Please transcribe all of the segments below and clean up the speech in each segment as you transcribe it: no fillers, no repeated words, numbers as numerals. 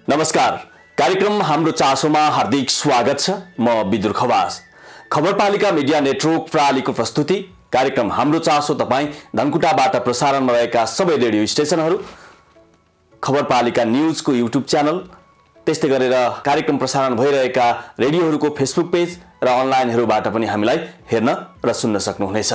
नमस्कार। कार्यक्रम हाम्रो चासोमा हार्दिक स्वागत छ। म विदुर खवास। खबरपालिका मिडिया नेटवर्क प्रालीको प्रस्तुति कार्यक्रम हाम्रो चासो तपाईँ धनकुटाबाट प्रसारणमा रहेका सबै रेडियो स्टेशनहरू, खबरपालिका न्यूजको युट्युब च्यानल, त्यस्तै गरेर कार्यक्रम प्रसारण भइरहेका रेडियोहरूको फेसबुक पेज र अनलाइनहरूबाट पनि हामीलाई हेर्न र सुन्न सक्नुहुनेछ।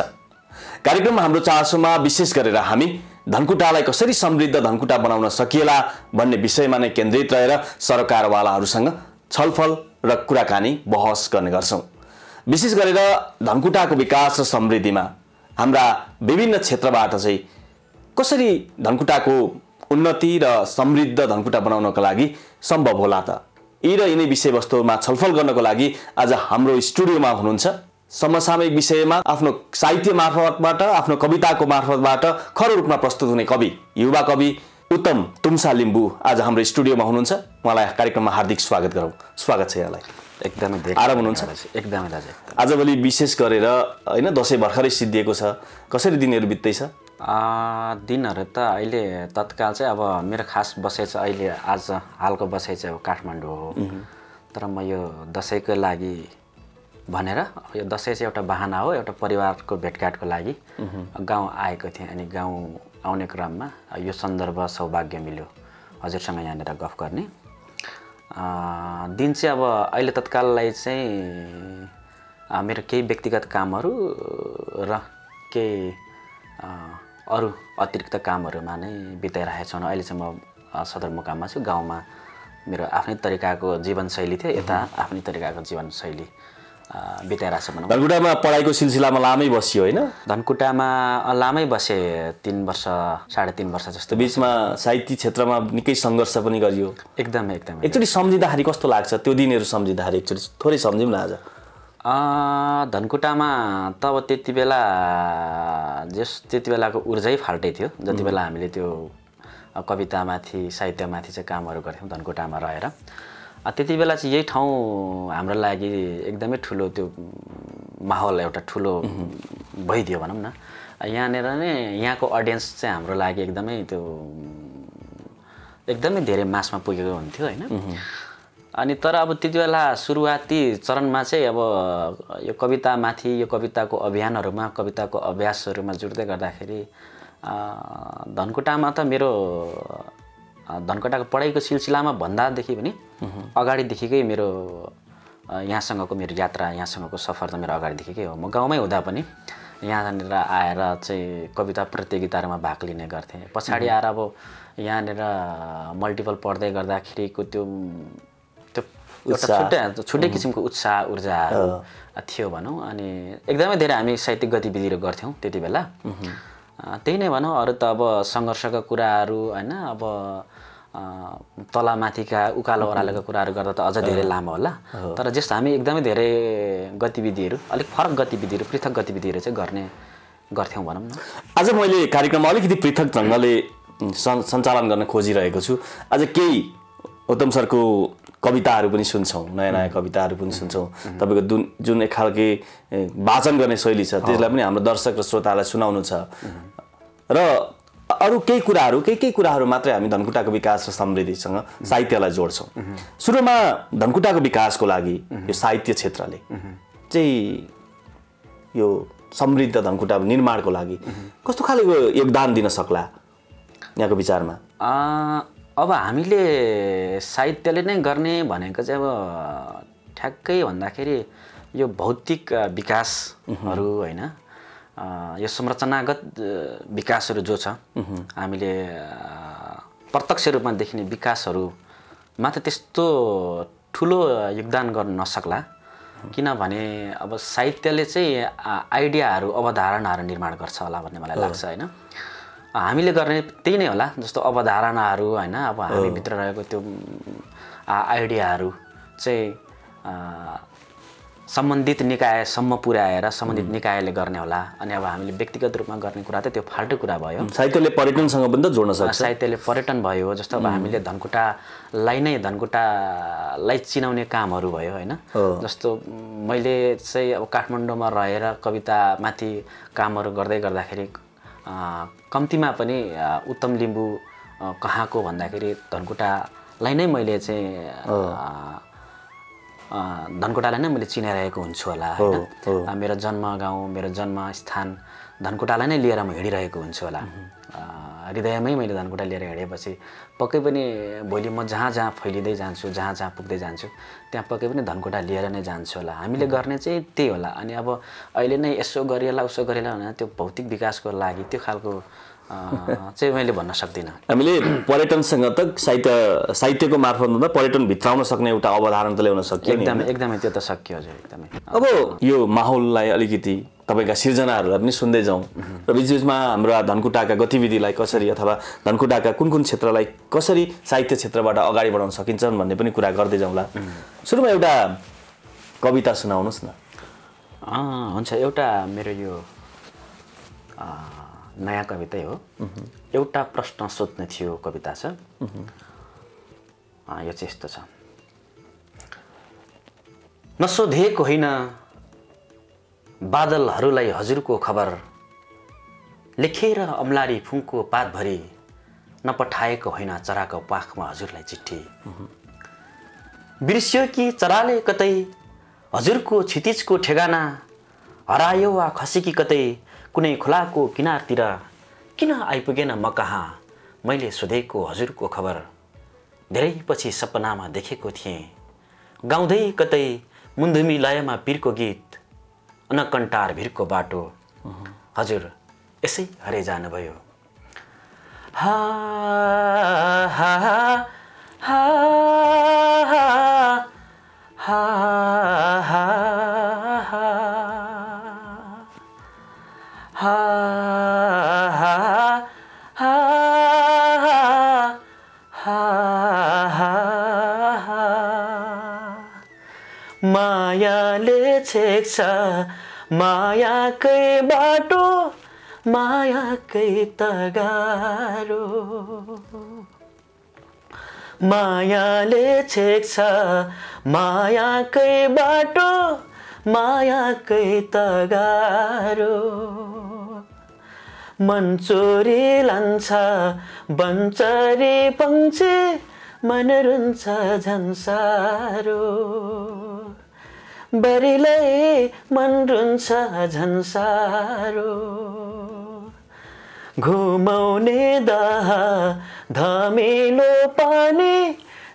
कार्यक्रम हाम्रो चासोमा विशेष गरेर हामी धनकुटालाई कसरी समृद्ध धनकुटा बनाउन सकिएला भन्ने विषयमा नै केन्द्रित रहेर सरकारवालाहरूसँग छलफल र कुराकानी बहस गर्ने गर्छौं। विशेष गरेर धनकुटाको विकास र समृद्धिमा हाम्रा विभिन्न क्षेत्रबाट चाहिँ कसरी धनकुटाको उन्नति र समृद्ध धनकुटा बनाउनको लागि सम्भव होला त, यी र यिनै विषयवस्तुमा छलफल गर्नको लागि आज हाम्रो स्टुडियोमा हुनुहुन्छ समसामयिक विषयमा आफ्नो साहित्य मार्फतबाट, आफ्नो कविताको मार्फतबाट खरो रूपमा प्रस्तुत हुने कवि, युवा कवि उत्तम तुम्सा लिम्बू आज हाम्रो स्टुडियोमा हुनुहुन्छ। उहाँलाई कार्यक्रममा हार्दिक स्वागत गरौँ। स्वागत छ यहाँलाई। एकदमै धेरै आराम हुनुहुन्छ? एकदमै दाजु। आजभोलि विशेष गरेर हैन दशैं भर्खरै सिद्धिएको छ, कसरी दिनहरू बित्दैछ? दिनहरू त अहिले तत्काल चाहिँ अब मेरो खास बसाइ चाहिँ अहिले आज हालको बसाइ चाहिँ अब काठमाडौँ हो। तर म यो दशैंको लागि भनेर यो दशैं चाहिँ एउटा बहाना हो, एउटा परिवारको भेटघाटको लागि गाउँ आएको थिएँ। अनि गाउँ आउने क्रममा यो सन्दर्भ सौभाग्य मिल्यो हजुरसँग यहाँनिर गफ गर्ने। दिन चाहिँ अब अहिले तत्काललाई चाहिँ मेरो केही व्यक्तिगत कामहरू र केही अरू अतिरिक्त कामहरूमा नै बिताइरहेको छु। अहिले चाहिँ म सदरमुकाममा छु। गाउँमा मेरो आफ्नै तरिकाको जीवनशैली थियो, यता आफ्नै तरिकाको जीवनशैली बिताइरहेको छ भनौँ। धनकुटामा पढाइको सिलसिलामा लामै बसियो होइन? धनकुटामा लामै बसे, 3 वर्ष 3.5 वर्ष जस्तो। बीचमा साहित्य क्षेत्रमा निकै सङ्घर्ष पनि गरियो। एकदमै। एकचोटि सम्झिँदाखेरि कस्तो लाग्छ त्यो दिनहरू सम्झिँदाखेरि? एकचोटि थोरै सम्झौँ न आज। धनकुटामा त अब त्यति बेलाको ऊर्जै फाल्टै थियो। जति बेला हामीले त्यो कवितामाथि साहित्यमाथि चाहिँ कामहरू गर्थ्यौँ धनकुटामा रहेर, त्यति बेला चाहिँ यही ठाउँ हाम्रो लागि एकदमै ठुलो त्यो माहौल एउटा ठुलो भइदियो भनौँ न। यहाँनिर नै यहाँको अडियन्स चाहिँ हाम्रो लागि एकदमै धेरै मासमा पुगेको हुन्थ्यो होइन। अनि तर अब त्यति बेला सुरुवाती चरणमा चाहिँ अब यो कवितामाथि, यो कविताको अभियानहरूमा, कविताको अभ्यासहरूमा जुट्दै गर्दाखेरि धनकुटामा त मेरो धनकुटाको पढाइको सिलसिलामा भन्दादेखि पनि अगाडिदेखिकै मेरो यहाँसँगको मेरो यात्रा, यहाँसँगको सफर त मेरो अगाडिदेखिकै हो। म गाउँमै हुँदा पनि यहाँनिर आएर चाहिँ कविता प्रतियोगिताहरूमा भाग लिने गर्थेँ। पछाडि आएर अब यहाँनिर मल्टिपल पढ्दै गर्दाखेरिको त्यो छुट्टै किसिमको उत्साह ऊर्जाहरू थियो भनौँ। अनि एकदमै धेरै हामी साहित्यिक गतिविधिहरू गर्थ्यौँ त्यति बेला। त्यही नै भनौँ। अरू त अब सङ्घर्षका कुराहरू होइन, अब तलमाथिका उकालो ओह्रालोका कुराहरू गर्दा त अझ धेरै लामो होला। तर जस्तो हामी एकदमै धेरै गतिविधिहरू, अलिक फरक गतिविधिहरू, पृथक गतिविधिहरू चाहिँ गर्थ्यौँ भनौँ न। आज मैले कार्यक्रममा अलिकति पृथक ढङ्गले सञ्चालन गर्न खोजिरहेको छु। आज केही उत्तम सरको कविताहरू पनि सुन्छौँ, नयाँ कविताहरू पनि सुन्छौँ। तपाईँको जुन एक खालके वाचन गर्ने शैली छ त्यसलाई पनि हाम्रो दर्शक र श्रोतालाई सुनाउनु छ। र अरू केही कुराहरू मात्रै हामी धनकुटाको विकास र समृद्धिसँग साहित्यलाई जोड्छौँ। सुरुमा धनकुटाको विकासको लागि यो साहित्य क्षेत्रले चाहिँ यो समृद्ध धनकुटा निर्माणको लागि कस्तो खालको योगदान दिन सक्ला यहाँको विचारमा? अब हामीले साहित्यले नै गर्ने भनेको चाहिँ अब ठ्याक्कै भन्दाखेरि यो भौतिक विकासहरू होइन, यो संरचनागत विकासहरू जो छ, हामीले प्रत्यक्ष रूपमा देखिने विकासहरूमा त त्यस्तो ठुलो योगदान गर्न नसक्ला। किनभने अब साहित्यले चाहिँ आइडियाहरू, अवधारणाहरू निर्माण गर्छ होला भन्ने मलाई लाग्छ होइन। हामीले गर्ने त्यही नै होला, जस्तो अवधारणाहरू होइन। अब हामीभित्र रहेको त्यो आइडियाहरू चाहिँ सम्बन्धित निकायसम्म पुर्याएर सम्बन्धित निकायले गर्ने होला। अनि अब हामीले व्यक्तिगत रूपमा गर्ने कुरा त त्यो फाल्टो कुरा भयो। साहित्यले पर्यटनसँग पनि त जोड्न सक्छ। साहित्यले पर्यटन भयो, जस्तो अब हामीले धनकुटालाई चिनाउने कामहरू भयो होइन। जस्तो मैले चाहिँ अब काठमाडौँमा रहेर कवितामाथि कामहरू गर्दाखेरि कम्तीमा पनि उत्तम लिम्बू कहाँको भन्दाखेरि धनकुटा धनकुटालाई नै मैले चाहिँ धनकुटालाई नै मैले चिनाइरहेको हुन्छु होला होइन। मेरो जन्म गाउँ मेरो जन्मस्थान धनकुटालाई नै लिएर म हिँडिरहेको हुन्छु होला। हृदयमै मैले धनकुटा लिएर हिँडेपछि पक्कै पनि भोलि म जहाँ जहाँ फैलिँदै जान्छु जहाँ जहाँ पुग्दै जान्छु त्यहाँ पक्कै पनि धनकुटा लिएर नै जान्छु होला। हामीले गर्ने चाहिँ त्यही होला। अनि अब अहिले नै यसो गरिएला उसो गरिएला भने त्यो भौतिक विकासको लागि त्यो खालको चाहिँ मैले भन्न सक्दिनँ। हामीले पर्यटनसँग त साहित्यको मार्फत हुँदा पर्यटन भित्राउन सक्ने एउटा अवधारणा त ल्याउन सकियो नि। एकदमै त्यो त सकियो हजुर एकदमै। अब यो माहौललाई अलिकति तपाईँका सिर्जनाहरूलाई पनि सुन्दै जाउँ र बिचबिचमा हाम्रो धनकुटाका गतिविधिलाई कसरी अथवा धनकुटाका कुन कुन क्षेत्रलाई कसरी साहित्य क्षेत्रबाट अगाडि बढाउन सकिन्छन् भन्ने पनि कुरा गर्दै जाउँला। सुरुमा एउटा कविता सुनाउनुहोस् न। हुन्छ, एउटा मेरो यो नयाँ कवितै हो। एउटा प्रश्न सोध्ने थियो कविता छ। यो चाहिँ यस्तो छ। नसोधेको होइन बादलहरूलाई हजुरको खबर, लेखेर अम्लारी फुङको पातभरि नपठाएको होइन चराको पाखमा हजुरलाई चिठी। बिर्स्यो कि चराले कतै हजुरको क्षितिजको ठेगाना, हरायो वा खसी कि कतै कुनै खोलाको किनारतिर, किन आइपुगेन म कहाँ मैले सोधेको हजुरको खबर। धेरै पछि सपनामा देखेको थिएँ गाउँदै कतै मुन्धुमी लयमा पीरको गीत, अनकन्टार भिरको बाटो हजुर यसै हरे जानुभयो। हा हा हा हा हा मायाले छेक्छ मायाकै बाटो, मायाकै तगारो। मायाले छेक्छ मायाकै बाटो, मायाकै तगारो। मन चोरी लान्छ बन्चरी पंक्षी, मन रुन्छ झन्सारो। बरिलै मन रुन्छ झन्सारो। घुमाउने दाह धमिलो पानी,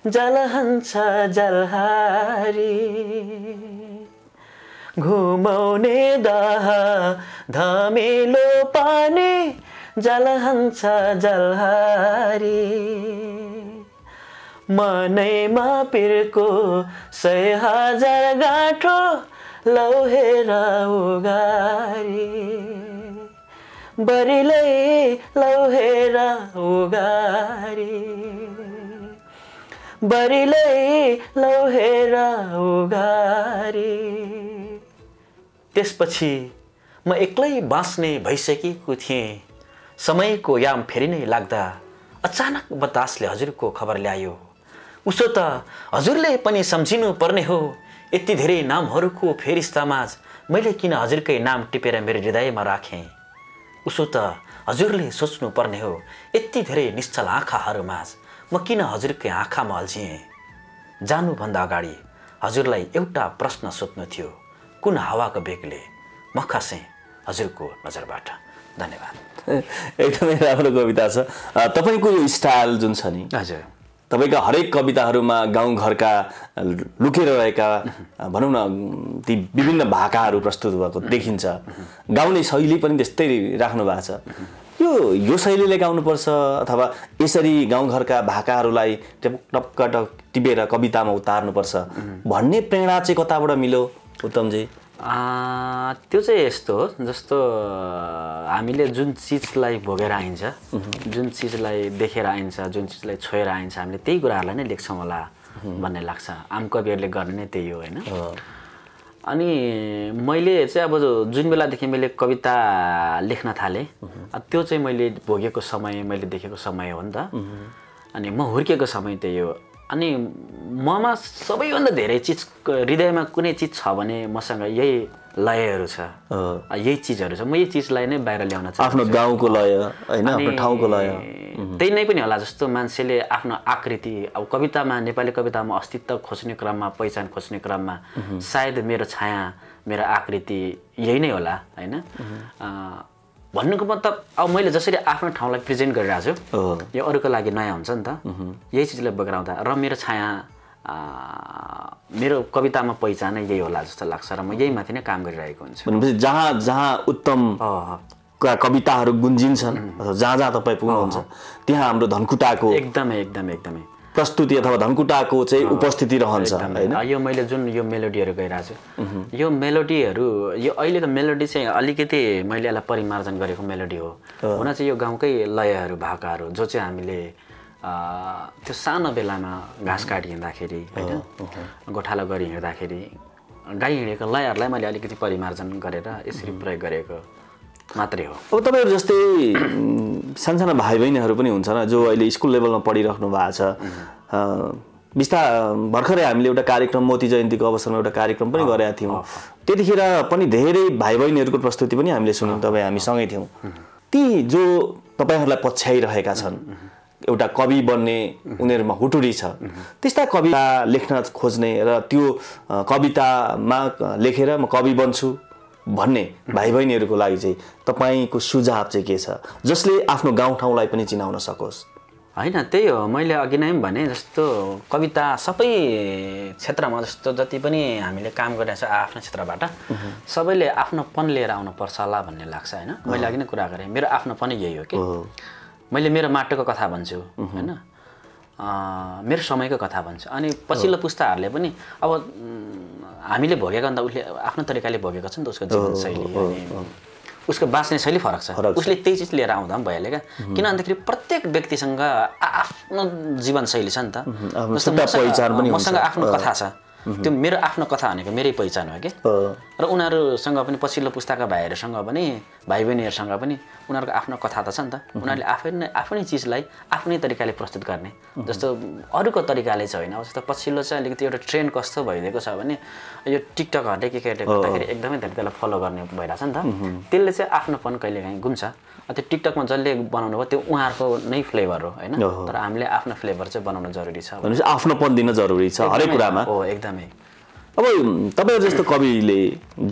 जलहन्छ जलहारी। घुमाउने दाह धमिलो पानी, जलहन्छ जलहारी। मनैमा पीरको 100,000 गाँठो, लौहेर उगारी। बरिलै लौहेर उगारी, बरिलै लौहेर उगारी। त्यसपछि म एक्लै बाँच्ने भइसकेको थिएँ। समयको याम फेरि नै लाग्दा अचानक बतासले हजुरको खबर ल्यायो। उसो त हजुरले पनि सम्झिनु पर्ने हो, यति धेरै नामहरूको फेरिस्तामाझ मैले किन हजुरकै नाम टिपेर मेरो हृदयमा राखेँ। उसो त हजुरले सोच्नु पर्ने हो, यति धेरै निश्चल आँखाहरूमाझ म किन हजुरकै आँखामा अल्झिएँ। जानुभन्दा अगाडि हजुरलाई एउटा प्रश्न सोध्नु थियो, कुन हावाको बेगले म खसेँ हजुरको नजरबाट। धन्यवाद। एकदमै राम्रो कविता छ। तपाईँको यो स्टाइल जुन छ नि, हजुर, तपाईँका हरेक कविताहरूमा गाउँघरका लुकेर रहेका भनौँ न ती विभिन्न भाकाहरू प्रस्तुत भएको देखिन्छ। गाउने शैली पनि त्यस्तै राख्नु भएको छ। यो शैलीले गाउनुपर्छ अथवा यसरी गाउँघरका भाकाहरूलाई टपक्क टिपेर कवितामा उतार्नुपर्छ भन्ने प्रेरणा चाहिँ कताबाट मिल्यो उत्तमजी? त्यो चाहिँ यस्तो हो, जस्तो हामीले जुन चिजलाई भोगेर आइन्छ, जुन चिजलाई देखेर आइन्छ, जुन चिजलाई छोएर आइन्छ, हामीले त्यही कुराहरूलाई नै लेख्छौँ होला भन्ने लाग्छ। आम कविहरूले गर्ने नै त्यही हो होइन। अनि मैले चाहिँ अब जुन बेलादेखि मैले कविता लेख्न थालेँ, त्यो चाहिँ मैले भोगेको समय, मैले देखेको समय हो नि त। अनि म हुर्केको समय त्यही हो। अनि ममा सबैभन्दा धेरै चिज, हृदयमा कुनै चिज छ भने मसँग यही लयहरू छ, यही चिजहरू छ। म यही चिजलाई नै बाहिर ल्याउन चाहन्छु। आफ्नो गाउँको लय होइन, आफ्नो ठाउँको लय। त्यही नै पनि होला जस्तो मान्छेले आफ्नो आकृति अब कवितामा नेपाली कवितामा अस्तित्व खोज्ने क्रममा पहिचान खोज्ने क्रममा सायद मेरो छाया मेरो आकृति यही नै होला हैन भन्नुको मतलब अब मैले जसरी आफ्नो ठाउँलाई प्रेजेन्ट गरिरहेको छु यो अरूको लागि नयाँ हुन्छ नि त यही चिजलाई बोकेर आउँदा र मेरो छाया मेरो कवितामा पहिचान यही होला जस्तो लाग्छ र म यही माथि नै काम गरिरहेको हुन्छु भनेपछि जहाँ जहाँ उत्तम कविताहरू गुन्जिन्छन् अथवा जहाँ जहाँ तपाईँ पुग्नुहुन्छ त्यहाँ हाम्रो धनकुटाको एकदमै प्रस्तुति अथवा धनकुटाको चाहिँ उपस्थिति रहन्छ हैन यो मैले जुन यो मेलोडीहरू गइरहेको छु यो मेलोडीहरू यो अहिलेको मेलोडी चाहिँ अलिकति मैले यसलाई परिमार्जन गरेको मेलोडी हो हुन चाहिँ यो गाउँकै लयहरू भाकाहरू जो चाहिँ हामीले त्यो सानो बेलामा घाँस काटी हिँड्दाखेरि हैन गोठालो गरी हिँड्दाखेरि गाई हिँडेको लयहरूलाई मैले अलिकति परिमार्जन गरेर यसरी प्रयोग गरेको मात्रै हो अब तपाईहरु जस्तै सानसाना भाइ बहिनीहरू पनि हुन्छन् जो अहिले स्कुल लेभलमा पढिराख्नु भएको छ भर्खरै हामीले एउटा कार्यक्रम मोती जयन्तीको अवसरमा एउटा कार्यक्रम पनि गरेका थियौं त्यतिखेर पनि धेरै भाइ बहिनीहरूको प्रस्तुति पनि हामीले सुन्यौं तपाई हामी सँगै थियौं ती जो तपाईहरुलाई पछ्याइरहेका छन् एउटा कवि बन्ने उनीहरुमा हुटुरी छ त्यस्ता कविता लेख्न खोज्ने र त्यो कवितामा लेखेर म कवि बन्छु भन्ने भाइ बहिनीहरुको लागि चाहिँ तपाईको सुझाव चाहिँ के छ जसले आफ्नो गाउँ ठाउँलाई पनि चिनाउन सकोस् हैन त्यही हो मैले अघि नै भने जस्तो कविता सबै क्षेत्रमा जस्तो जति पनि हामीले काम गरिरहेछ आफ्नो क्षेत्रबाट सबैले आफ्नोपन लिएर आउनु पर्छ होला भन्ने लाग्छ हैन मैले अघि नै कुरा गरे मेरो आफ्नोपन यही हो के मैले मेरो माटोको कथा भन्छु हैन मेरो समयको कथा भन्छु अनि पछिल्लो पुस्ताहरूले पनि अब हामीले भोगेको अन्त उसले आफ्नो तरिकाले भोगेको छ नि त उसको जीवनशैली अनि उसको बाँच्ने शैली फरक छ उसले त्यही चिज लिएर आउँदा पनि भइहाल्यो क्या किन भन्दाखेरि प्रत्येक व्यक्तिसँग आफ्नो जीवनशैली छ नि त जस्तो मसँग आफ्नो कथा छ त्यो मेरो आफ्नो कथा भनेको मेरै पहिचान हो के र उनीहरुसँग पनि पछिल्लो पुस्ताका भाइहरुसँग पनि भाइ बहिनीहरुसँग पनि उनीहरुको आफ्नो कथा त छ नि त उनीहरुले आफ्नै चिजलाई आफ्नै तरिकाले प्रस्तुत गर्ने जस्तो अरूको तरिकाले छ हैन जस्तो पछिल्लो चाहिँ अलिकति एउटा ट्रेन्ड कस्तो भइदिएको छ भने यो टिकटकहरुले के गर्दाखेरि एकदमै धेरै त्यसलाई फलो गर्ने भइराछ नि त त्यसले चाहिँ आफ्नोपन कहिलेकाहीँ गुम्छ त्यो टिकटकमा जसले बनाउनु भयो त्यो उहाँहरुको नै फ्लेभर हो हैन तर हामीले आफ्नो फ्लेभर चाहिँ बनाउन जरुरी छ भनेपछि आफ्नोपन दिन जरुरी छ हरेक कुरामा हो एकदमै अब तपाईहरु जस्तो कविले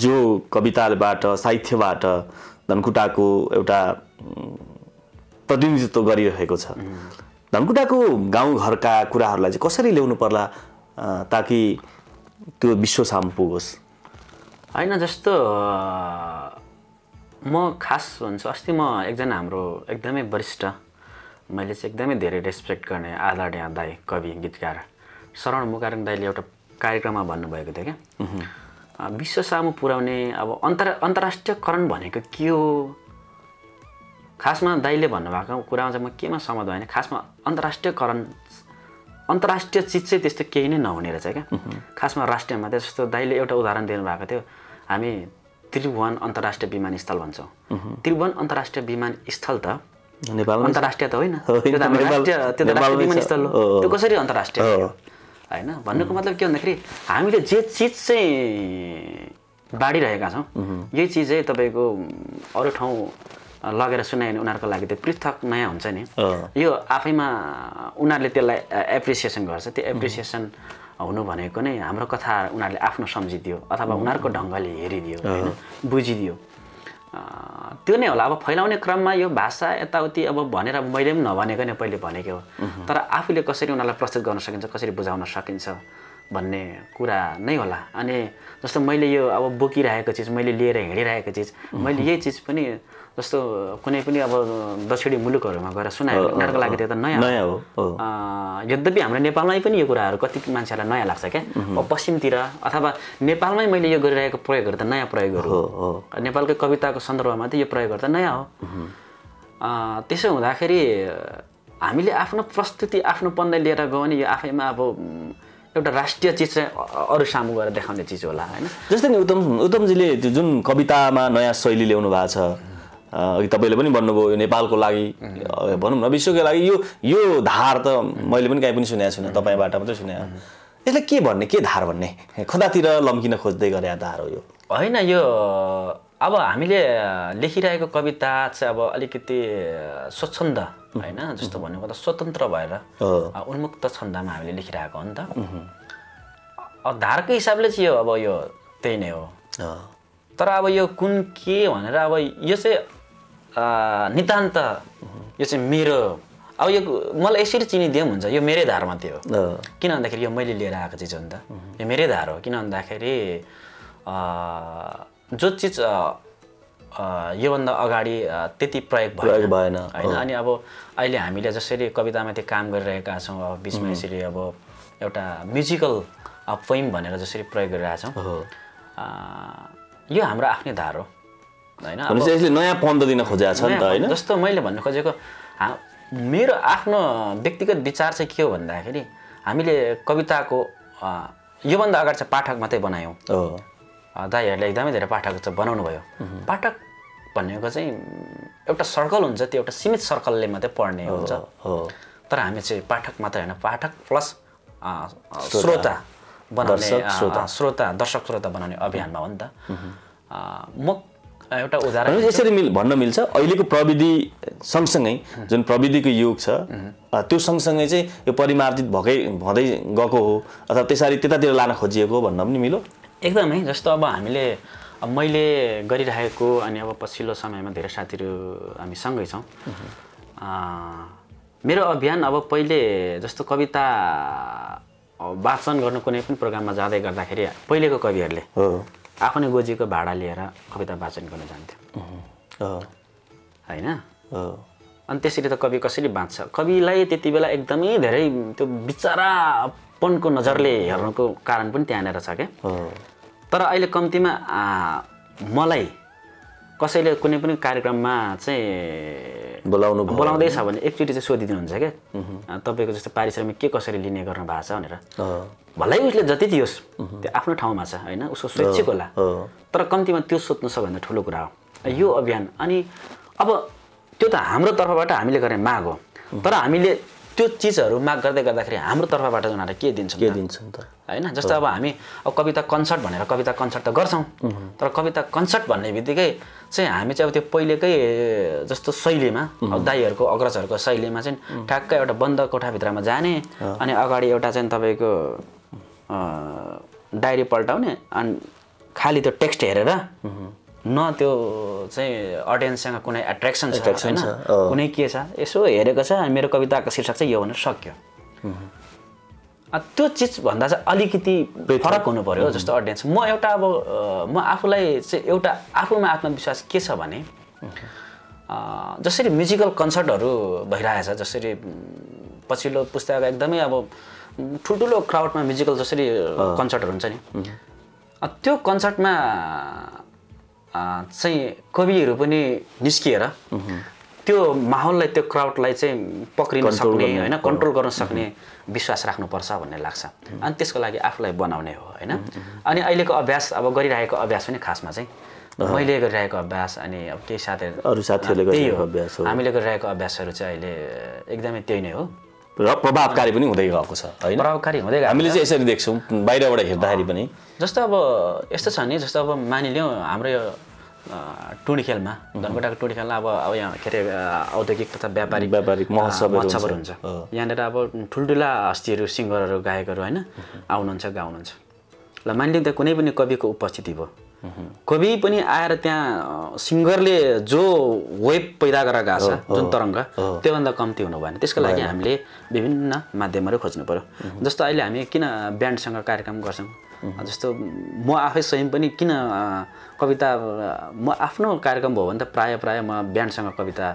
जो कविताबाट साहित्यबाट धनकुटाको एउटा प्रतिनिधित्व गरिरहेको छ धनकुटाको गाउँ घरका कुराहरुलाई चाहिँ कसरी ल्याउनु पर्ला ताकि त्यो विश्व सामु पुगोस् हैन जस्तो म खास भन्छु अस्ति म एकजना हाम्रो एकदमै वरिष्ठ मैले चाहिँ एकदमै धेरै रेस्पेक्ट गर्ने आदरणीय दाइ कवि गीतकार शरण मुकारङ दाइले एउटा कार्यक्रममा भन्नुभएको थियो क्या विश्व सामु पुर्याउने अब अन्तर्राष्ट्रियकरण भनेको के हो खासमा दाइले भन्नुभएको कुरामा चाहिँ म केमा सहमत भएन खासमा अन्तर्राष्ट्रिय चिज चाहिँ त्यस्तो केही नै नहुने रहेछ क्या खासमा राष्ट्रियमा चाहिँ जस्तो दाइले एउटा उदाहरण दिनुभएको थियो हामी त्रिभुवन अन्तर्राष्ट्रिय विमानस्थल भन्छौँ त्रिभुवन अन्तर्राष्ट्रिय विमानस्थल त नेपालमा अन्तर्राष्ट्रिय त होइन त्यो त राष्ट्रिय विमानस्थल हो त्यो कसरी अन्तर्राष्ट्रिय हैन भन्नुको मतलब के भन्दाखेरि हामीले जे चिज चाहिँ बाडिरहेका छौँ यही चिज चाहिँ तपाईको अरू ठाउँ लगेर सुनायो भने उनीहरुको लागि त्यो पृथक नयाँ हुन्छ नि यो आफैमा उनीहरुले त्यसलाई एप्रिसिएसन गर्छ त्यो एप्रिसिएसन हुनु भनेको नै हाम्रो कथा उनीहरुले आफ्नो सम्झिदियो अथवा उनीहरुको ढंगले हेरिदियो हैन बुझिदियो त्यो नै होला अब फैलाउने क्रममा यो भाषा यताउति अब भनेर मैले पनि नभनेको नि पहिले भनेको हो तर आफूले कसरी उनीहरुलाई प्रस्तुत गर्न सकिन्छ कसरी बुझाउन सकिन्छ भन्ने कुरा नै होला अनि जस्तो मैले यो अब बोकिरहेको चिज मैले लिएर हिँडिरहेको चिज मैले यही चिज पनि जस्तो कुनै पनि अब दक्षिणी मुलुकहरुमा गएर सुनायो उनीहरुको लागि त्यो त नयाँ हो यद्यपि हाम्रो नेपालमै पनि यो कुराहरु कति मान्छेलाई नयाँ लाग्छ के पश्चिमतिर अथवा नेपालमै मैले यो गरिरहेको प्रयोगहरु त नयाँ प्रयोगहरु हो नेपालकै कविताको सन्दर्भमा त यो प्रयोगहरु त नयाँ हो त्यसो हुँदाखेरि हामीले आफ्नो प्रस्तुति आफ्नो पन्दै लिएर गयो भने यो आफैमा अब एउटा राष्ट्रिय चिज चाहिँ अरु सामु गएर देखाउने चिज होला हैन जस्तै नि उत्तमजीले जुन कवितामा नयाँ शैली ल्याउनु भएको छ अघि तपाईले पनि भन्नुभयो यो नेपालको लागि भनौं न विश्वको लागि यो धार त मैले पनि कहीँ पनि सुनेको छैन तपाईबाट मात्रै सुने यसले के भन्ने के धार भन्ने कतातिर लम्किन खोज्दै गरे धार हो यो हैन यो अब हामीले लेखिरहेको कविता चाहिँ अब अलिकति स्वच्छन्द हैन जस्तो भन्नुको त स्वतन्त्र भएर उन्मुक्त छन्दमा हामीले लेखिरहेको हो नि त धारको हिसाबले चाहिँ यो अब यो त्यही नै हो तर अब यो कुन के भनेर अब यो चाहिँ नितान्त यो चाहिँ मेरो अब यो मलाई यसरी चिनिदियो हुन्छ यो मेरै धार मात्रै हो किन भन्दाखेरि यो मैले लिएर आएको चिज हो नि त यो मेरै धार हो किन भन्दाखेरि जो चिज योभन्दा अगाडि त्यति प्रयोग भएन हैन अनि अब अहिले हामीले जसरी कवितामाथि काम गरिरहेका छौँ अब बिचमा यसरी अब एउटा म्युजिकल पोइम भनेर जसरी प्रयोग गरिरहेका छौँ यो हाम्रो आफ्नै धार हो हैन अब यसले नयाँ पन्द दिन खोजेको छ नि त हैन जस्तो मैले भन्नु खोजेको मेरो आफ्नो व्यक्तिगत विचार चाहिँ के हो भन्दाखेरि हामीले कविताको योभन्दा अगाडि चाहिँ पाठक मात्रै बनायौँ दाइहरूले एकदमै धेरै पाठक चाहिँ बनाउनु भयो पाठक भनेको चाहिँ एउटा सर्कल हुन्छ त्यो एउटा सीमित सर्कलले मात्रै पढ्ने हुन्छ तर हामी चाहिँ पाठक मात्रै होइन पाठक प्लस श्रोता बनाउने श्रोता दर्शक श्रोता बनाउने अभियानमा हो नि त म एउटा उदाहरण यसरी भन्न मिल्छ अहिलेको प्रविधि सँगसँगै जुन प्रविधिको युग छ त्यो सँगसँगै चाहिँ यो परिमार्जित भदै गएको हो अथवा त्यसरी त्यतातिर लान खोजिएको भन्न पनि मिल्यो एकदमै जस्तो अब हामीले मैले गरिरहेको अनि अब पछिल्लो समयमा धेरै साथीहरू हामी सँगै छौँ मेरो अभियान अब पहिले जस्तो कविता वाचन गर्नु कुनै पनि प्रोग्राममा जाँदै गर्दाखेरि पहिलेको कविहरूले आफ्नै गोजीको भाडा लिएर कविता वाचन गर्न जान्थ्यो हैन अनि त्यसरी त कवि कसरी बाँच्छ कविलाई त्यति बेला एकदमै धेरै त्यो बिचारापनको नजरले हेर्नुको कारण पनि त्यहाँनिर छ क्या तर अहिले कम्तीमा मलाई कसैले कुनै पनि कार्यक्रममा चाहिँ बोलाउँदैछ भने एकचोटि चाहिँ सोधिदिनुहुन्छ क्या तपाईँको जस्तो पारिश्रमिक के कसरी लिने गर्नु भएको छ भनेर भलै उसले जति दियोस् त्यो आफ्नो ठाउँमा छ हैन उसको स्वैच्छिक होला तर कम्तीमा त्यो सोध्नु सबभन्दा ठुलो कुरा हो यो अभियान अनि अब त्यो त हाम्रो तर्फबाट हामीले गर्ने माग हो तर हामीले त्यो चिजहरू माग गर्दै गर्दाखेरि हाम्रो तर्फबाट उनीहरूले के दिन्छौँ त हैन जस्तो अब हामी अब कविता कन्सर्ट भनेर कविता कन्सर्ट त गर्छौँ तर कविता कन्सर्ट भन्ने बित्तिकै चाहिँ हामी चाहिँ अब त्यो पहिलेकै जस्तो शैलीमा अब दाइहरूको अग्रजहरूको शैलीमा चाहिँ ठ्याक्कै एउटा बन्द कोठाभित्रमा जाने अनि अगाडि एउटा चाहिँ तपाईँको डायरी पल्टाउने अनि खालि त्यो टेक्स्ट हेरेर न त्यो चाहिँ अडियन्ससँग कुनै एट्र्याक्सन छ हैन कुनै के छ यसो हेरेको छ मेरो कविताको शीर्षक चाहिँ यो भनेर सक्यो त्यो चिज भन्दा चाहिँ अलिकति फरक हुनु पर्यो जस्तो अडियन्स म एउटा अब म आफूलाई चाहिँ एउटा आफूमा आत्मविश्वास के छ भने जसरी म्युजिकल कन्सर्टहरू भइरहेछ जसरी पछिल्लो पुस्ताको एकदमै अब ठुल्ठुलो क्राउडमा म्युजिकल जसरी कन्सर्टहरू हुन्छ नि त्यो कन्सर्टमा चाहिँ कविहरू पनि निस्किएर त्यो माहौललाई त्यो क्राउडलाई चाहिँ पक्रिन सक्ने हैन कन्ट्रोल गर्न सक्ने विश्वास राख्नुपर्छ भन्ने लाग्छ अनि त्यसको लागि आफूलाई बनाउने हो हैन अनि अहिलेको अभ्यास अब गरिरहेको अभ्यास पनि खासमा चाहिँ मैले गरिरहेको अभ्यास अनि अब केही साथीहरूले गरिरहेको अभ्यास हो हामीले गरिरहेको अभ्यासहरू चाहिँ अहिले एकदमै त्यही नै हो र प्रभावकारी पनि हुँदै गएको छ हैन प्रभावकारी हुँदै गएको हामीले चाहिँ यसरी देख्छौँ बाहिरबाट हेर्दाखेरि पनि जस्तो अब यस्तो छ नि जस्तो अब मानिलिउँ हाम्रो यो टुडी खेलमा धनकुटाको टुडी खेलमा अब यहाँ के अरे औद्योगिक तथा व्यापारिक महोत्सवहरू हुन्छ यहाँनिर अब ठुल्ठुला हस्तीहरू सिङ्गरहरू गायकहरू होइन आउनुहुन्छ गाउनुहुन्छ ल मानिलिउँ त्यहाँ कुनै पनि कविको उपस्थिति भयो कवि पनि आएर त्यहाँ सिङ्गरले जो वेब पैदा गरेर गएको छ जुन तरङ्ग त्योभन्दा कम्ती हुनु भएन त्यसको लागि हामीले विभिन्न माध्यमहरू खोज्नु पर्यो जस्तो अहिले हामी किन ब्यान्डसँग कार्यक्रम गर्छौँ जस्तो म आफै स्वयं पनि किन कविता म आफ्नो कार्यक्रम भयो भने त प्राय म ब्यान्डसँग कविता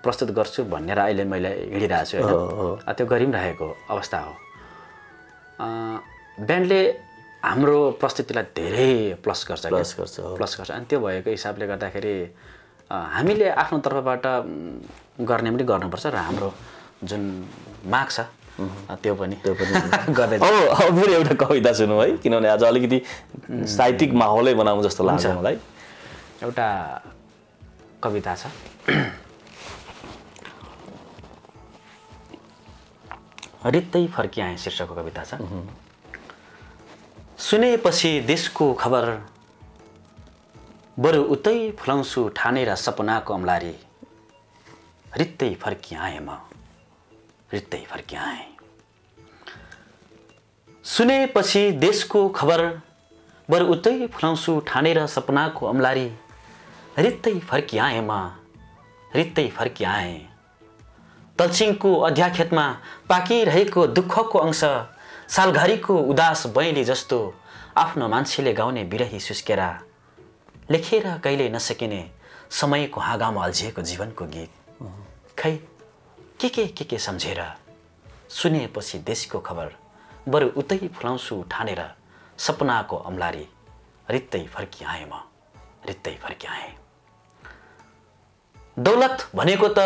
प्रस्तुत गर्छु भनेर अहिले मैले हिँडिरहेको छु होइन त्यो गरि पनि रहेको अवस्था हो ब्यान्डले हाम्रो प्रस्तुतिलाई धेरै प्लस गर्छ अनि त्यो भएको हिसाबले गर्दाखेरि हामीले आफ्नो तर्फबाट गर्ने पनि गर्नुपर्छ र हाम्रो जुन माग छ त्यो पनि गर्दै अब फेरि एउटा कविता सुनौँ है किनभने आज अलिकति साहित्यिक माहौलै बनाउँ जस्तो लाग्छ मलाई एउटा कविता छ रित्तै फर्किआए शीर्षकको कविता छ सुनेपछि देशको खबर बरु उतै फुलाउँछु ठानेर सपनाको अम्लारी रित्तै फर्किआएँ म रित्तै फर्किआएँ। सुनेपछि देशको खबर बरु उतै फुलाउँछु ठानेर सपनाको अम्लारी रित्तै फर्किआएँ म रित्तै फर्किआएँ। तलछिङको अध्याखेतमा पाकिरहेको दुःखको अंश सालघरीको उदास बयली जस्तो आफ्नो मान्छेले गाउने बिरही सुस्केरा लेखेर कहिल्यै नसकिने समयको हाँगामा अल्झिएको जीवनको गीत खै के सम्झेर सुनेपछि देशको खबर बरु उतै फुलाउँछु ठानेर सपनाको अम्लारी रित्तै फर्किआएँ म रित्तै फर्किआएँ। दौलत भनेको त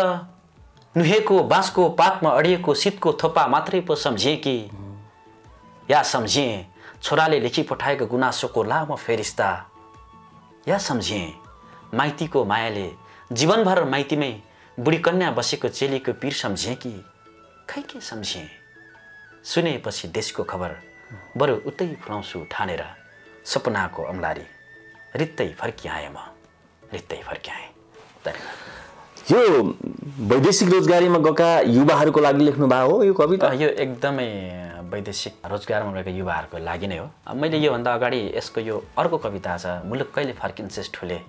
नुहेको बाँसको पातमा अडिएको शीतको थोपा मात्रै पो सम्झिए कि या सम्झिए छोराले लेखी पठाएको गुनासोको लामो फेरिस्ता या सम्झिए माइतीको मायाले जीवनभर माइतीमै बुढी कन्या बसेको चेलीको पीर सम्झिए कि खै के सम्झिए सुनेपछि देशको खबर बरु उतै फुलाउँछु ठानेर सपनाको अम्लारी रित्तै फर्किआएँ म रित्तै फर्किआएँ। यो वैदेशिक रोजगारीमा गएका युवाहरूको लागि लेख्नु भएको हो यो कविता? यो एकदमै वैदेशिक रोजगारमा गएका युवाहरूको लागि नै हो। मैले योभन्दा अगाडि यसको यो अर्को कविता छ मुलुक कहिले फर्किन्छस् ठुले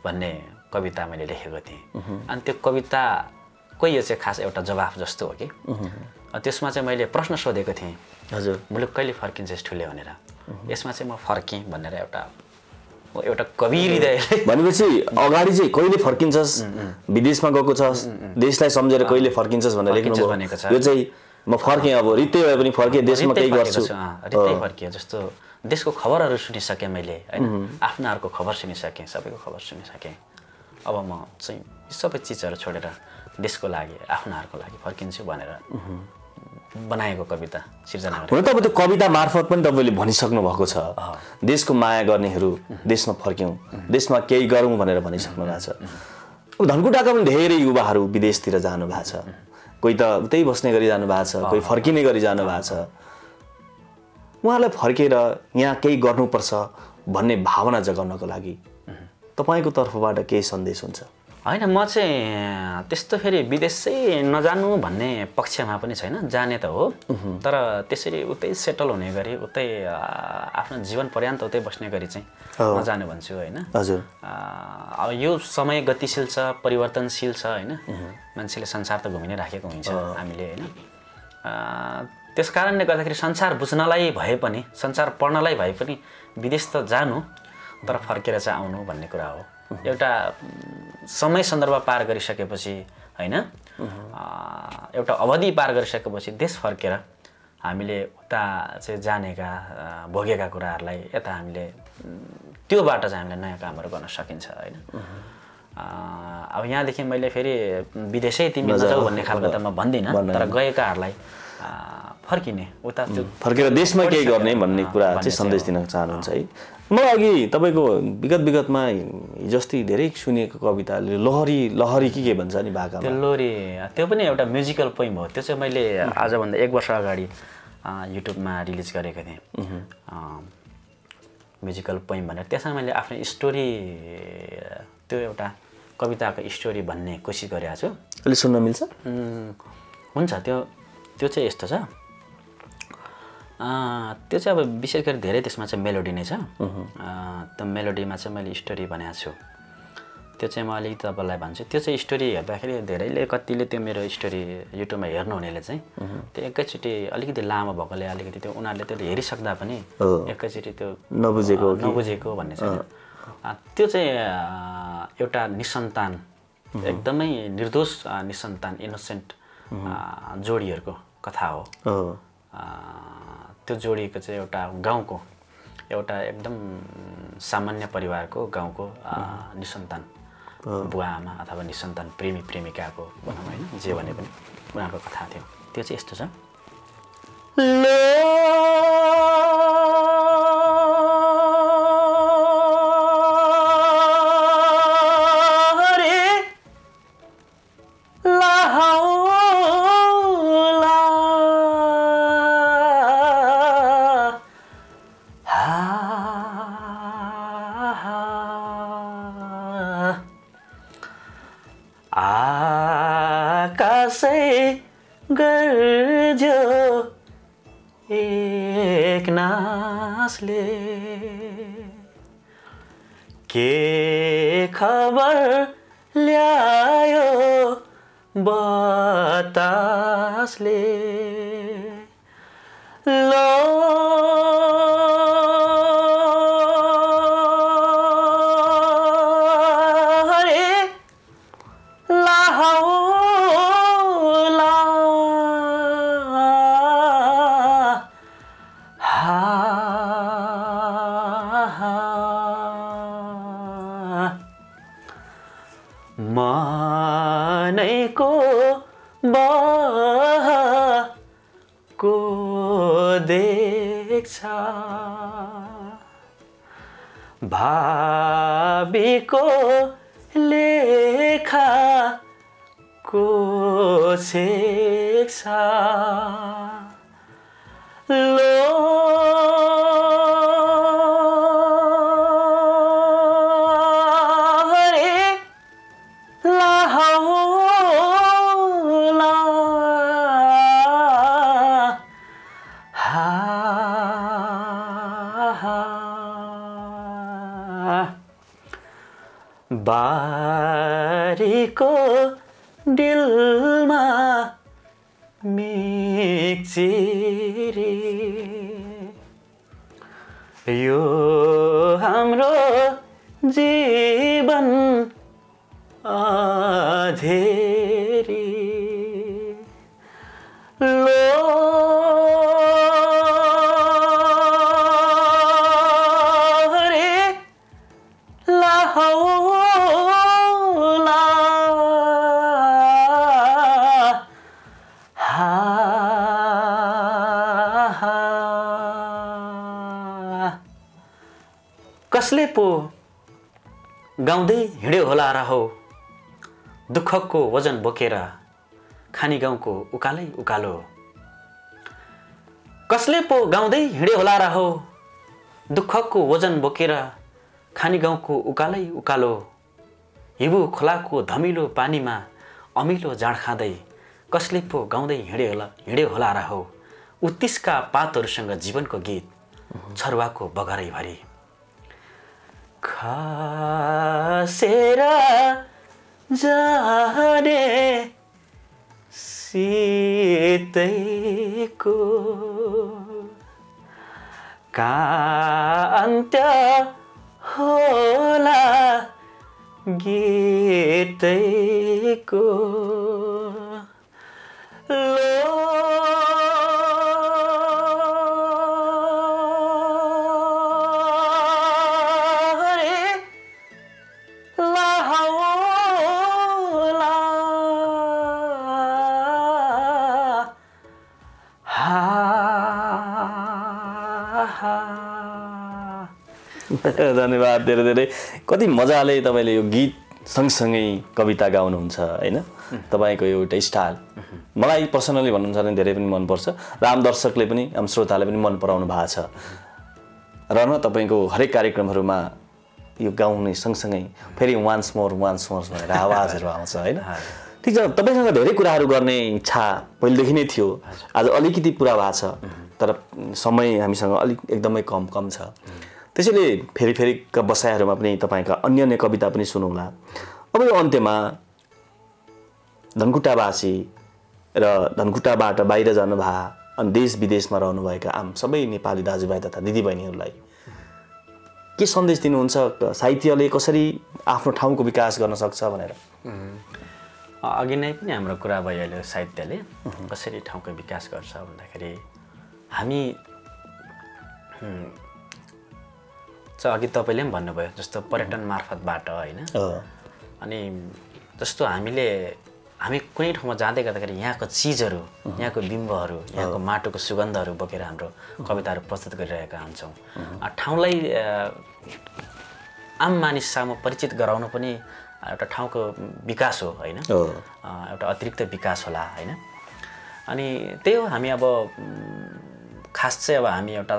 भन्ने कविता मैले लेखेको थिएँ। अनि त्यो कविताको यो चाहिँ खास एउटा जवाफ जस्तो हो कि त्यसमा चाहिँ मैले प्रश्न सोधेको थिएँ हजुर मुलुक कहिले फर्किन्छस् ठुले भनेर। यसमा चाहिँ म फर्केँ भनेर एउटा कवि हृदयले भनेपछि अगाडि चाहिँ कहिले फर्किन्छस् विदेशमा गएको छस् देशलाई सम्झेर कहिले फर्किन्छस् भनेर लेख्नु भनेको छ। यो चाहिँ म फर्केँ अब रित्तै भए पनि फर्केँ देशमा केही गर्छु रित्तै फर्किएँ जस्तो देशको खबरहरू सुनिसकेँ मैले हैन आफ्नाहरूको खबर सुनिसकेँ सबैको खबर सुनिसकेँ। अब म चाहिँ सबै चिजहरू छोडेर देशको लागि आफ्नाहरूको लागि फर्किन्छु भनेर बनाएको कविता सिर्जना हुन त अब त्यो कविता मार्फत पनि तपाईँले भनिसक्नु भएको छ देशको माया गर्नेहरू देशमा फर्क्यौँ देशमा केही गरौँ भनेर भनिसक्नु भएको छ। धनकुटाका पनि धेरै युवाहरू विदेशतिर जानु भएको छ कोही त उतै बस्ने गरी जानु भएको छ कोही फर्किने गरी जानु भएको छ। उहाँलाई फर्केर यहाँ केही गर्नुपर्छ भन्ने भावना जगाउनको लागि तपाईँको तर्फबाट केही सन्देश हुन्छ? होइन म चाहिँ त्यस्तो फेरि विदेश चाहिँ नजानु भन्ने पक्षमा पनि छैन जाने त हो तर त्यसरी उतै सेटल हुने गरी उतै आफ्नो जीवन पर्यन्त उतै बस्ने गरी चाहिँ नजानु भन्छु होइन। हजुर अब यो समय गतिशील छ परिवर्तनशील छ होइन मान्छेले संसार त घुमि नै राखेको हुन्छ हामीले होइन। त्यस कारणले गर्दाखेरि संसार बुझ्नलाई भए पनि संसार पढ्नलाई भए पनि विदेश त जानु तर फर्केर चाहिँ आउनु भन्ने कुरा हो। एउटा समय सन्दर्भ पार गरिसकेपछि होइन एउटा अवधि पार गरिसकेपछि देश फर्केर हामीले उता चाहिँ जानेका भोगेका कुराहरूलाई यता हामीले त्योबाट चाहिँ हामीले नयाँ कामहरू गर्न सकिन्छ होइन। अब यहाँदेखि मैले फेरि विदेशै तिमी नजाऊ भन्ने खालको त म भन्दिनँ तर गएकाहरूलाई फर्किने उता त्यो फर्केर देशमा केही गर्ने भन्ने कुरा चाहिँ सन्देश दिन चाहनुहुन्छ है। म अघि तपाईँको विगतमा हिजोस्ति धेरै सुनिएको कविता लहरी के भन्छ नि भाकामा त्यो लोरी त्यो पनि एउटा म्युजिकल पोइम हो। त्यो चाहिँ मैले आजभन्दा 1 वर्ष अगाडि युट्युबमा रिलिज गरेको थिएँ म्युजिकल पोइम भनेर। त्यसमा मैले आफ्नो स्टोरी त्यो एउटा कविताको स्टोरी भन्ने कोसिस गरेको छु। अलि सुन्न मिल्छ? हुन्छ त्यो चाहिँ यस्तो छ त्यो चाहिँ अब विशेष गरी धेरै त्यसमा चाहिँ मेलोडी नै छ। त्यो मेलोडीमा चाहिँ मैले स्टोरी बनाएको छु त्यो चाहिँ म अलिकति तपाईँलाई भन्छु। त्यो चाहिँ स्टोरी हेर्दाखेरि धेरैले कतिले त्यो मेरो स्टोरी युट्युबमा हेर्नुहुनेले चाहिँ त्यो एकैचोटि अलिकति लामो भएकोले अलिकति त्यो उनीहरूले त्यो हेरिसक्दा पनि एकैचोटि त्यो नबुझेको भन्ने छ। त्यो चाहिँ एउटा निसन्तान एकदमै निर्दोष निसन्तान इनोसेन्ट जोडीहरूको कथा हो। त्यो जोडीको चाहिँ एउटा गाउँको एउटा एकदम सामान्य परिवारको गाउँको निसन्तान बुवा आमा अथवा निसन्तान प्रेमी प्रेमिकाको भनौँ होइन जे भने पनि उनीहरूको कथा थियो। त्यो चाहिँ यस्तो छ आकाशै गर्ज्यो एक नासले के खबर ल्यायो बतासले लो मनैको बहको देख्छ भावीको लेखाको छेक्छ लो बारीको डिलमा मिक्चिरी यो हाम्रो जीवन अधेरी लो कसले पो गाउँदै हिँड्यो होला र हो दुःखको वजन बोकेर खानी गाउँको उकालै उकालो कसले पो गाउँदै हिँड्यो होला र हो दुःखको वजन बोकेर खानी गाउँको उकालै उकालो हिबु खोलाको धमिलो पानीमा अमिलो जाँड खाँदै कसले पो गाउँदै हिँड्यो होला र हो उत्तिसका पातहरूसँग जीवनको गीत छरुवाको बगरै भरी खसेर जाने शीतैको अन्त्य होला गीतैको धन्यवाद धेरै धेरै कति मजाले तपाईँले यो गीत सँगसँगै कविता गाउनुहुन्छ होइन तपाईँको एउटा स्टाइल मलाई पर्सनली भन्नुहुन्छ भने धेरै पनि मनपर्छ र आम दर्शकले पनि आम श्रोताले पनि मन पराउनु भएको छ र न तपाईँको हरेक कार्यक्रमहरूमा यो गाउने सँगसँगै फेरि वान्स मोर भनेर आवाजहरू आउँछ होइन ठिक छ तपाईँसँग धेरै कुराहरू गर्ने इच्छा पहिलेदेखि नै थियो आज अलिकति पुरा भएको छ तर समय हामीसँग अलिक एकदमै कम छ त्यसैले फेरि बसाइहरूमा पनि तपाईँका अन्य कविता पनि सुनौँला अब यो अन्त्यमा धनकुटावासी र धनकुटाबाट बाहिर जानुभए अनि देश विदेशमा रहनुभएका आम सबै नेपाली दाजुभाइ तथा दिदीबहिनीहरूलाई के सन्देश दिनुहुन्छ साहित्यले कसरी आफ्नो ठाउँको विकास गर्न सक्छ भनेर अघि नै पनि हाम्रो कुरा भइहाल्यो साहित्यले कसरी ठाउँको विकास गर्छ भन्दाखेरि हामी अघि तपाईँले पनि भन्नुभयो जस्तो पर्यटन मार्फतबाट होइन अनि जस्तो हामी कुनै ठाउँमा जाँदै गर्दाखेरि यहाँको चिजहरू यहाँको बिम्बहरू यहाँको माटोको सुगन्धहरू बोकेर हाम्रो कविताहरू प्रस्तुत गरिरहेका हुन्छौँ ठाउँलाई आम मानिससम्म परिचित गराउनु पनि एउटा ठाउँको विकास हो होइन एउटा अतिरिक्त विकास होला होइन अनि त्यही हो हामी अब खास चाहिँ अब हामी एउटा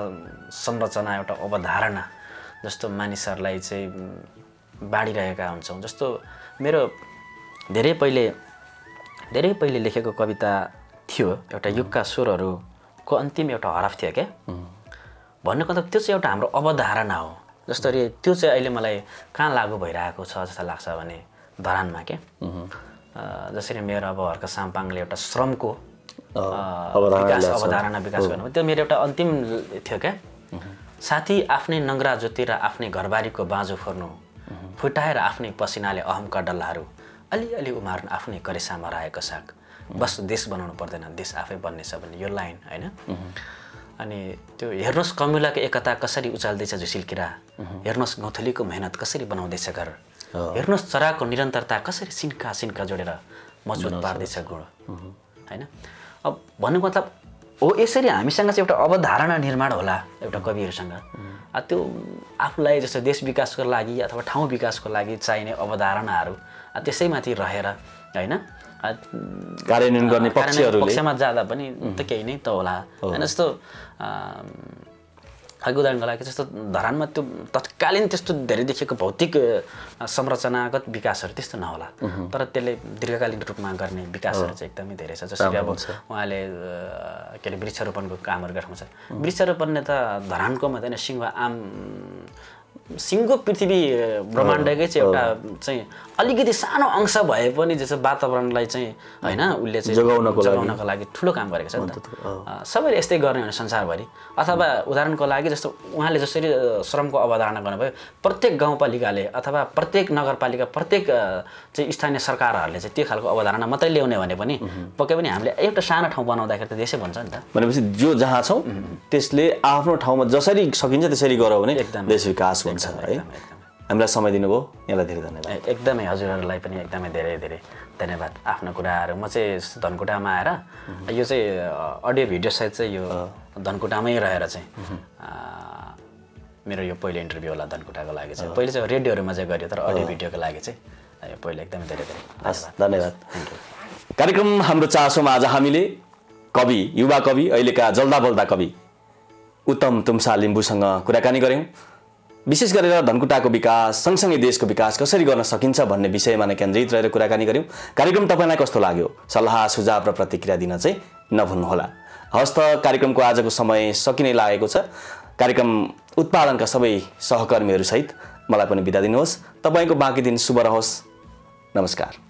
संरचना एउटा अवधारणा जस्तो मानिसहरूलाई चाहिँ बाँडिरहेका हुन्छौँ जस्तो मेरो धेरै पहिले लेखेको कविता थियो एउटा युगका स्वरहरूको अन्तिम एउटा हरफ थियो क्या भन्नुको मतलब त्यो चाहिँ एउटा हाम्रो अवधारणा हो जसरी त्यो चाहिँ अहिले मलाई कहाँ लागू भइरहेको छ जस्तो लाग्छ भने धरानमा के जसरी मेरो अब हर्क साम्पाङले एउटा श्रमको अवधारणा विकास गर्नु त्यो मेरो एउटा अन्तिम थियो क्या साथी आफ्नै नङ्ग्रा ज्योति र आफ्नै घरबारीको बाँझो फोर्नु फुटाएर आफ्नै पसिनाले अहमका डल्लाहरू अलिअलि उमार्नु आफ्नै करेसामा रहेको साग बस देश बनाउनु पर्दैन देश आफै बन्नेछ भन्ने यो लाइन होइन अनि त्यो हेर्नुहोस् कमुलाको एकता कसरी उचाल्दैछ झुसिल्किरा हेर्नुहोस् गौथलीको मेहनत कसरी बनाउँदैछ घर हेर्नुहोस् चराको निरन्तरता कसरी सिन्का जोडेर मजबुत पार्दैछ गुण होइन अब भन्नुको मतलब हो यसरी हामीसँग चाहिँ एउटा अवधारणा निर्माण होला एउटा कविहरूसँग त्यो आफूलाई जस्तो देश विकासको लागि अथवा ठाउँ विकासको लागि चाहिने अवधारणाहरू त्यसैमाथि रहेर होइन कार्यान्वयन गर्ने पक्षमा जाँदा पनि त केही नै त होला होइन जस्तो उदाहरणको लागि जस्तो धरानमा त्यो तत्कालीन त्यस्तो धेरै देखिएको भौतिक संरचनागत विकासहरू त्यस्तो नहोला तर त्यसले दीर्घकालीन रूपमा गर्ने विकासहरू चाहिँ एकदमै धेरै छ जसरी अब उहाँले के अरे वृक्षारोपणको कामहरू गर्नुहुन्छ वृक्षारोपणले त धरानको मात्रै होइन सिङ्गो पृथ्वी ब्रह्माण्डकै चाहिँ एउटा चाहिँ अलिकति सानो अंश भए पनि जस्तो वातावरणलाई चाहिँ होइन उसले चाहिँ जोगाउनको लागि ठुलो काम गरेको छ नि त सबैले यस्तै गर्ने भने संसारभरि अथवा उदाहरणको लागि जस्तो उहाँले जसरी श्रमको अवधारणा गर्नुभयो प्रत्येक गाउँपालिकाले अथवा प्रत्येक नगरपालिका प्रत्येक चाहिँ स्थानीय सरकारहरूले चाहिँ त्यो खालको अवधारणा मात्रै ल्याउने भने पनि पक्कै पनि हामीले एउटा सानो ठाउँ बनाउँदाखेरि त देशै भन्छ नि त भनेपछि जो जहाँ छौँ त्यसले आफ्नो ठाउँमा जसरी सकिन्छ त्यसरी गरौँ भने देश विकास हुन्छ है हामीलाई समय दिनुभयो यहाँलाई धेरै धन्यवाद एकदमै हजुरहरूलाई पनि एकदमै धेरै धेरै धन्यवाद आफ्नो कुराहरू म चाहिँ धनकुटामा आएर यो चाहिँ अडियो भिडियो सहित चाहिँ यो धनकुटामै रहेर चाहिँ मेरो यो पहिलो इन्टरभ्यू होला धनकुटाको लागि चाहिँ पहिले चाहिँ रेडियोहरूमा चाहिँ गरियो तर अडियो भिडियोको लागि चाहिँ यो पहिलो एकदमै धेरै धन्यवाद कार्यक्रम हाम्रो चासोमा आज हामीले कवि युवा कवि अहिलेका जल्दा बल्दा कवि उत्तम तुम्सा लिम्बूसँग कुराकानी गऱ्यौँ विशेष गरेर धनकुटाको विकास सँगसँगै देशको विकास कसरी गर्न सकिन्छ भन्ने विषयमा नै केन्द्रित रहेर कुराकानी गऱ्यौँ कार्यक्रम तपाईँलाई कस्तो लाग्यो सल्लाह सुझाव र प्रतिक्रिया दिन चाहिँ नभुल्नुहोला हवस् त कार्यक्रमको आजको समय सकिनै लागेको छ कार्यक्रम उत्पादनका सबै सहकर्मीहरूसहित मलाई पनि बिदा दिनुहोस् तपाईँको बाँकी दिन शुभ रहोस् नमस्कार